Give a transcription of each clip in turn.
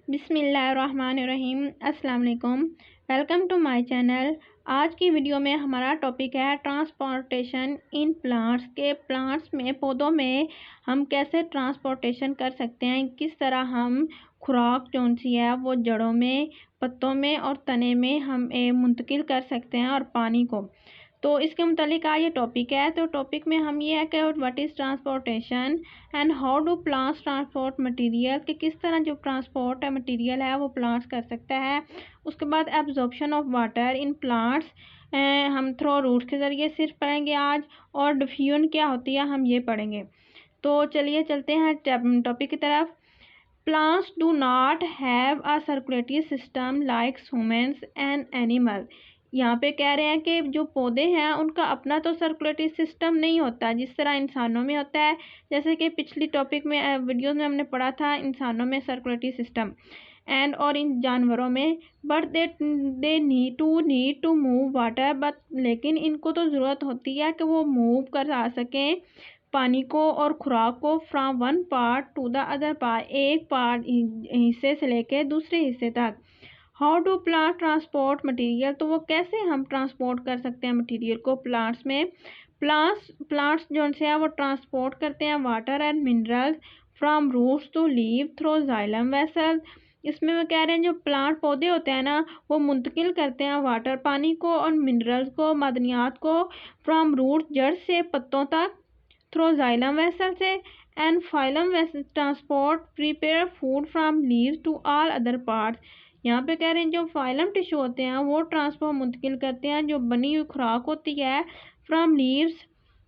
बिस्मिल्लाहिर्रहमानिर्रहीम। अस्सलाम वालेकुम। Welcome to my channel. आज की वीडियो में हमारा टॉपिक है ट्रांसपोर्टेशन इन प्लांट्स के प्लांट्स में पौधों में हम कैसे ट्रांसपोर्टेशन कर सकते हैं, किस तरह हम खुराक कौन सी है वो जड़ों में, पत्तों में और तने में हम मुंतकिल कर सकते हैं और पानी को। तो इसके मुतालिक ये टॉपिक है। तो टॉपिक में हम ये है कि what is transportation and how do plants transport material, कि किस तरह जो ट्रांसपोर्ट है मटेरियल है वो प्लांट्स कर सकता है। उसके बाद absorption of water in plants हम थ्रो रूट्स के ज़रिए सिर्फ पढ़ेंगे आज, और डिफ्यूजन क्या होती है हम ये पढ़ेंगे। तो चलिए चलते हैं टॉपिक की तरफ। Plants do not have a circulatory system like humans and animal. यहाँ पे कह रहे हैं कि जो पौधे हैं उनका अपना तो सर्कुलेटरी सिस्टम नहीं होता जिस तरह इंसानों में होता है। जैसे कि पिछली टॉपिक में वीडियोस में हमने पढ़ा था इंसानों में सर्कुलेटरी सिस्टम एंड और इन जानवरों में, but they need to move water, but लेकिन इनको तो ज़रूरत होती है कि वो मूव कर आ सकें पानी को और खुराक को from one part two the other part, एक पार्ट हिस्से से लेके दूसरे हिस्से तक। How do plant transport material, तो वो कैसे हम ट्रांसपोर्ट कर सकते हैं मटेरियल को प्लांट्स में। प्लांट्स जो से है वो ट्रांसपोर्ट करते हैं water and minerals from roots to leave through xylem vessel. इसमें वो कह रहे हैं जो प्लांट पौधे होते हैं ना वो मुंतकिल करते हैं वाटर पानी को और मिनरल्स को, मादनियात को, फ्रॉम रूट जड़ से पत्तों तक, थ्रू जाइलम वेसल से, and phloem vessel transport prepare food from leaves to all other parts. यहाँ पे कह रहे हैं जो फाइलम टिश्यू होते हैं वो ट्रांसपोर्ट मुंतकिल करते हैं जो बनी हुई खुराक होती है फ्रॉम लीव्स,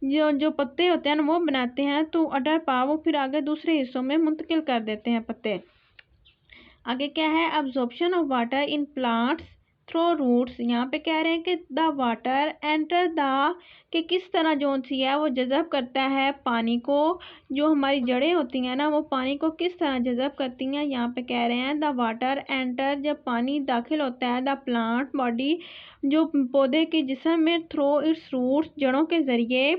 जो जो पत्ते होते हैं ना वो बनाते हैं, तो अदर पार्ट वो फिर आगे दूसरे हिस्सों में मुंतकिल कर देते हैं पत्ते। आगे क्या है, absorption of water in plants through roots. यहाँ पे कह रहे हैं कि द वाटर एंटर द, कि किस तरह जो सी है वो जज़ब करता है पानी को, जो हमारी जड़ें होती हैं ना वो पानी को किस तरह जज़ब करती हैं। यहाँ पे कह रहे हैं द वाटर एंटर, जब पानी दाखिल होता है द प्लांट बॉडी, जो पौधे के जिस्म में, थ्रो इट्स रूट्स जड़ों के ज़रिए।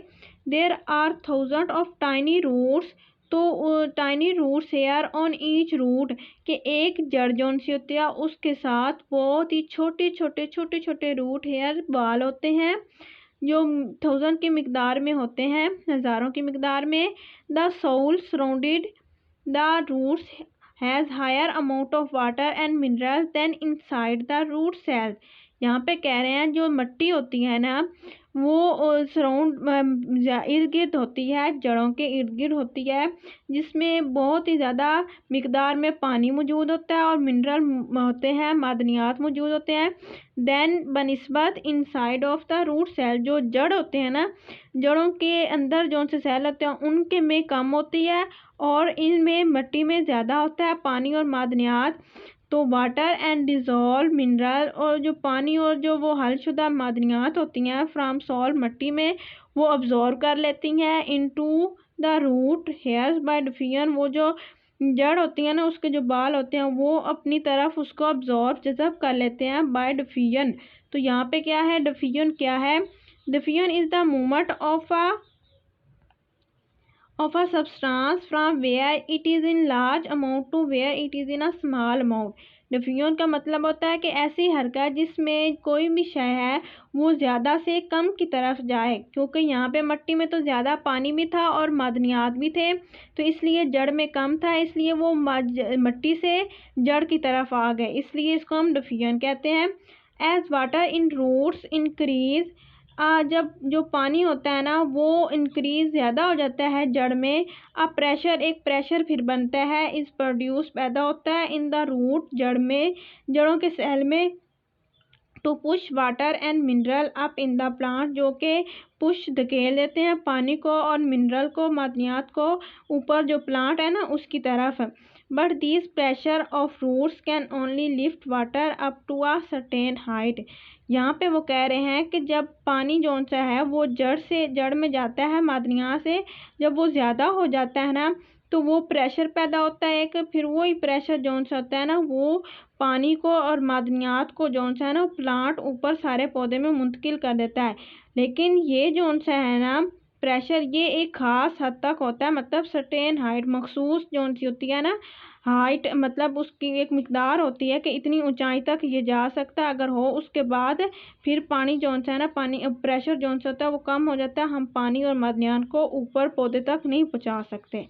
There are thousand of tiny roots, तो tiny roots hair on each root, कि एक जड़ जौन सी होती है उसके साथ बहुत ही छोटे छोटे रूट हेयर बाल होते हैं जो 1000 की मिकदार में होते हैं, हज़ारों की मिकदार में। The soil surrounded the roots has higher amount of water and mineral than inside the root cells. यहाँ पे कह रहे हैं जो मिट्टी होती है ना वो सराउंड इर्द गिर्द होती है, जड़ों के इर्द गिर्द होती है, जिसमें बहुत ही ज़्यादा मिकदार में पानी मौजूद होता है और मिनरल होते हैं, मादनियात मौजूद होते हैं। देन बनिस्बत inside of the root cell, जो जड़ होते हैं ना जड़ों के अंदर जो से सेल होते हैं उनके में कम होती है और इनमें मिट्टी में ज़्यादा होता है पानी और मादनियात। तो वाटर एंड डिज़ोल्व मिनरल, और जो पानी और जो वो हलशुदा मादनियात होती हैं फ्राम सॉल्ट मिट्टी में वो अब्जॉर्व कर लेती हैं into the root hairs by diffusion. वो जो जड़ होती है ना उसके जो बाल होते हैं वो अपनी तरफ उसको अब्जॉर्व जज़ब कर लेते हैं बाय डिफ्यूजन। तो यहाँ पे क्या है, डिफ्यूजन क्या है, diffusion is the movement of a substance from where it is in large amount to where it is in a small amount। Diffusion का मतलब होता है कि ऐसी हरकत जिसमें कोई भी शय है वो ज़्यादा से कम की तरफ जाए, क्योंकि यहाँ पे मिट्टी में तो ज़्यादा पानी भी था और मादनियात भी थे, तो इसलिए जड़ में कम था, इसलिए वो मिट्टी से जड़ की तरफ आ गए, इसलिए इसको हम डिफ्यूजन कहते हैं। As water in roots increase, जब जो पानी होता है ना वो इंक्रीज ज़्यादा हो जाता है जड़ में, अब प्रेशर, एक प्रेशर फिर बनता है, इस प्रोड्यूस पैदा होता है इन द रूट जड़ में, जड़ों के सेल में, to push water and mineral up in the plant, जो कि पुश धकेल देते हैं पानी को और मिनरल को, मादनियात को ऊपर जो प्लांट है ना उसकी तरफ। But this pressure of roots can only lift water up to a certain height. यहाँ पे वो कह रहे हैं कि जब पानी जौन सा है वो जड़ में जाता है मादनियात से, जब वो ज़्यादा हो जाता है ना तो वो प्रेशर पैदा होता है एक, फिर वही प्रेशर जौन सा होता है ना वो पानी को और मादनियात को जौन सा है ना प्लांट ऊपर सारे पौधे में मुंतकिल कर देता है। लेकिन ये जौन सा है ना प्रेशर ये एक ख़ास हद तक होता है, मतलब सर्टेन हाइट मखसूस जौन सी होती है ना, हाइट मतलब उसकी एक मिकदार होती है कि इतनी ऊंचाई तक ये जा सकता है। अगर हो उसके बाद फिर पानी जौन सा है ना, पानी प्रेशर जौन सा होता है वो कम हो जाता है, हम पानी और मादनियान को ऊपर पौधे तक नहीं पहुंचा सकते।